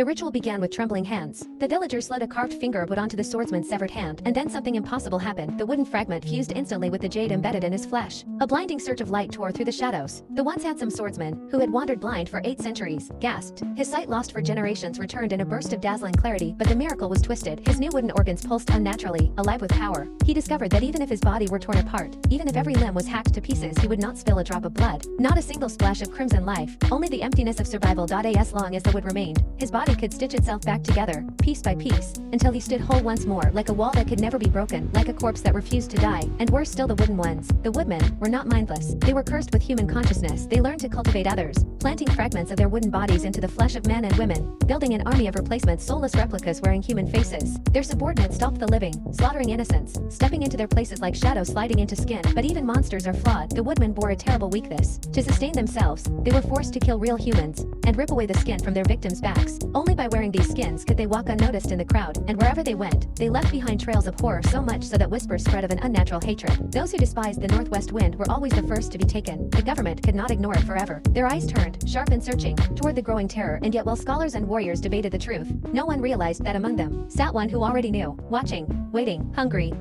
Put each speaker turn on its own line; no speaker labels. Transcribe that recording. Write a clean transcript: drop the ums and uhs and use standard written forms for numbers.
The ritual began with trembling hands. The villagers let a carved finger put onto the swordsman's severed hand, and then something impossible happened. The wooden fragment fused instantly with the jade embedded in his flesh. A blinding surge of light tore through the shadows. The once handsome swordsman, who had wandered blind for 8 centuries, gasped. His sight lost for generations returned in a burst of dazzling clarity, but the miracle was twisted. His new wooden organs pulsed unnaturally, alive with power. He discovered that even if his body were torn apart, even if every limb was hacked to pieces, he would not spill a drop of blood. Not a single splash of crimson life, only the emptiness of survival. As long as the wood remained, his body could stitch itself back together, piece by piece, until he stood whole once more, like a wall that could never be broken, like a corpse that refused to die. And worse still, the wooden ones, the woodmen, were not mindless. They were cursed with human consciousness. They learned to cultivate others, planting fragments of their wooden bodies into the flesh of men and women, building an army of replacement soulless replicas wearing human faces. Their subordinates stalked the living, slaughtering innocents, stepping into their places like shadows sliding into skin. But even monsters are flawed. The woodmen bore a terrible weakness. To sustain themselves, they were forced to kill real humans, and rip away the skin from their victims' backs. Only by wearing these skins could they walk unnoticed in the crowd, and wherever they went, they left behind trails of horror, so much so that whispers spread of an unnatural hatred. Those who despised the northwest wind were always the first to be taken. The government could not ignore it forever. Their eyes turned, sharp and searching, toward the growing terror, and yet while scholars and warriors debated the truth, no one realized that among them sat one who already knew, watching, waiting, hungry.